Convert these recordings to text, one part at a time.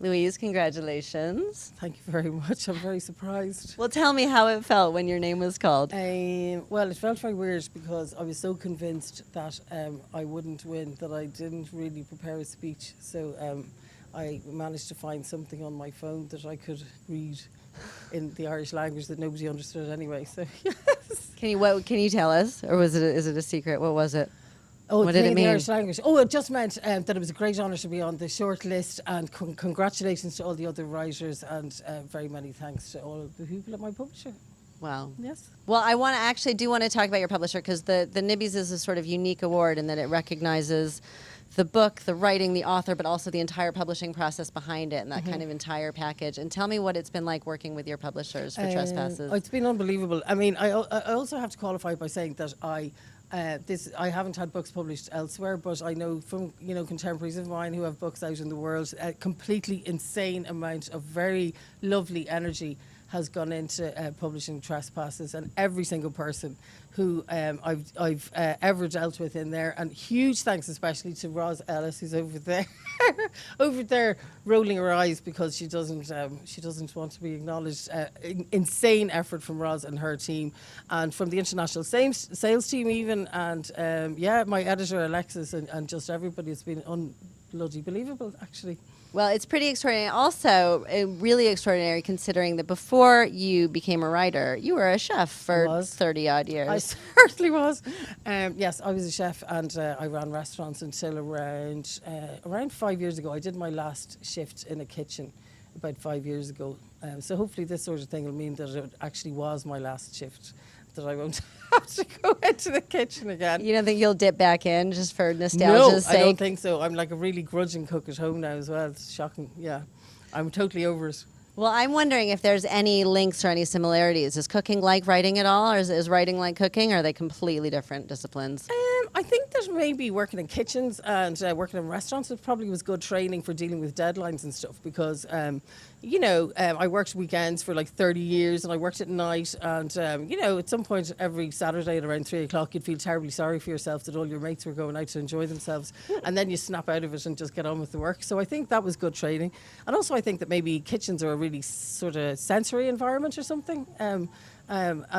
Louise, congratulations. Thank you very much. I'm very surprised. Well, tell me how it felt when your name was called. Well, it felt very weird because I was so convinced that I wouldn't win that I didn't really prepare a speech. So I managed to find something on my phone that I could read in the Irish language that nobody understood anyway. So yes. Can you tell us, or is it a secret? What was it? Oh, What did it in mean? the Irish language. Oh, it just meant that it was a great honour to be on the short list, and congratulations to all the other writers, and very many thanks to all of the people at my publisher. Wow. Yes. Well, I do want to talk about your publisher, because the Nibbies is a sort of unique award in that it recognizes the book, the writing, the author, but also the entire publishing process behind it and that kind of entire package. And tell me what it's been like working with your publishers for Trespasses. It's been unbelievable. I mean, I also have to qualify by saying that I haven't had books published elsewhere, but I know from contemporaries of mine who have books out in the world, a completely insane amount of very lovely energy has gone into publishing Trespasses, and every single person who I've ever dealt with in there, and huge thanks especially to Roz Ellis, who's over there, over there rolling her eyes because she doesn't want to be acknowledged. Insane effort from Roz and her team, and from the international sales team even, and my editor Alexis, and just everybody. It's been bloody believable, actually. Well, it's pretty extraordinary. Also, really extraordinary considering that before you became a writer, you were a chef for 30-odd years. I certainly was. Yes, I was a chef, and I ran restaurants until around 5 years ago. I did my last shift in a kitchen about 5 years ago. So hopefully this sort of thing will mean that it actually was my last shift, that I won't have to go into the kitchen again. You don't think you'll dip back in just for nostalgia's sake? No, I don't think so. I'm like a really grudging cook at home now as well. It's shocking. Yeah, I'm totally over it. Well, I'm wondering if there's any links or any similarities. Is cooking like writing at all, or is writing like cooking? Or are they completely different disciples? I think that maybe working in kitchens and working in restaurants, it probably was good training for dealing with deadlines and stuff, because I worked weekends for like 30 years, and I worked at night, and at some point every Saturday at around 3 o'clock you'd feel terribly sorry for yourself that all your mates were going out to enjoy themselves, and then you snap out of it and just get on with the work. So I think that was good training. And also I think that maybe kitchens are a really sort of sensory environment or something, and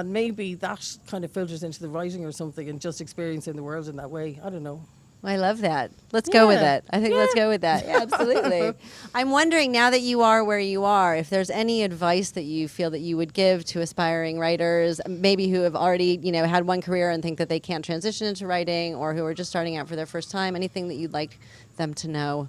maybe that kind of filters into the writing or something, and just experiencing the world in that way. I don't know. I love that. Let's go with it. I think let's go with that. Yeah, absolutely. I'm wondering, now that you are where you are, if there's any advice that you feel that you would give to aspiring writers, maybe who have already, had one career and think that they can't transition into writing, or who are just starting out for their first time. Anything that you'd like them to know?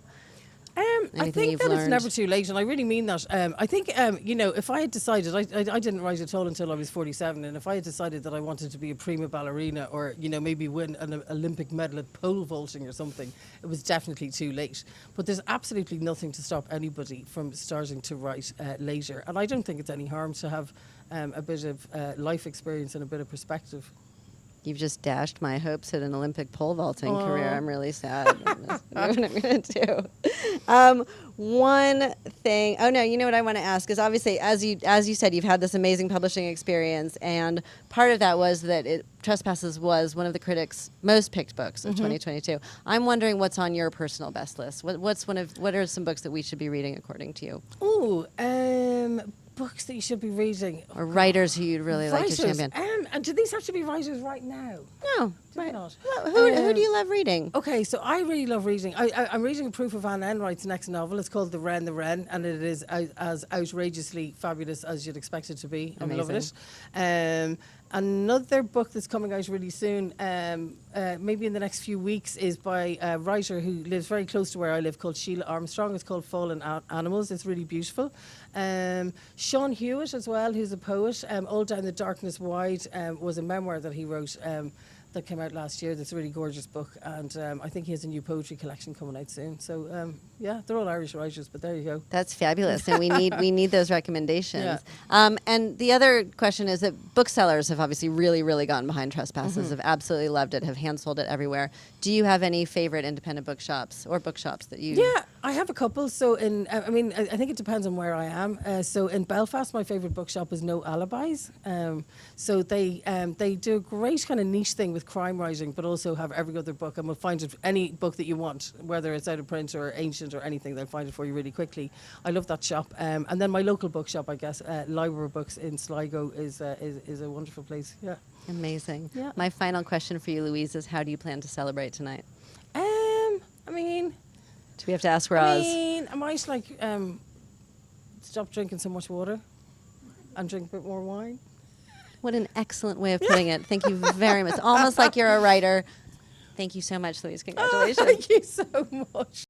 I think that it's never too late, and I really mean that. I think, if I had decided, I didn't write at all until I was 47, and if I had decided that I wanted to be a prima ballerina, or, maybe win an Olympic medal at pole vaulting or something, it was definitely too late. But there's absolutely nothing to stop anybody from starting to write later, and I don't think it's any harm to have a bit of life experience and a bit of perspective. You've just dashed my hopes at an Olympic pole vaulting career. I'm really sad. What I'm going to do. One thing. Oh no, you know what I want to ask is, obviously, as you said, you've had this amazing publishing experience, and part of that was that Trespasses was one of the critics' most picked books of 2022. I'm wondering what's on your personal best list. What are some books that we should be reading according to you? Books that you should be reading. Or writers who you'd really like to champion. And do these have to be writers right now? No. Why not? Who do you love reading? Okay, so I really love reading. I'm reading a proof of Anne Enright's next novel. It's called The Wren, and it is as outrageously fabulous as you'd expect it to be. I'm loving it. Another book that's coming out really soon, maybe in the next few weeks, is by a writer who lives very close to where I live, called Sheila Armstrong. It's called Fallen Animals. It's really beautiful. Sean Hewitt as well, who's a poet. All Down the Darkness Wide was a memoir that he wrote that came out last year. That's a really gorgeous book, and I think he has a new poetry collection coming out soon. So they're all Irish writers, but there you go. That's fabulous, and we need those recommendations. Yeah. And the other question is that booksellers have obviously really, really gotten behind Trespasses, have absolutely loved it, have hand sold it everywhere. Do you have any favorite independent bookshops or bookshops that you? Yeah, I have a couple. So I think it depends on where I am. So in Belfast, my favourite bookshop is No Alibis. So they do a great kind of niche thing with crime writing, but also have every other book, and will find it, any book that you want, whether it's out of print or ancient or anything, they'll find it for you really quickly. I love that shop. And then my local bookshop, I guess, Library Books in Sligo is a wonderful place. Yeah. Amazing. Yeah. My final question for you, Louise, is how do you plan to celebrate tonight? Do we have to ask Roz? I might stop drinking so much water and drink a bit more wine. What an excellent way of putting it. Thank you very much. Almost like you're a writer. Thank you so much, Louise. Congratulations. Thank you so much.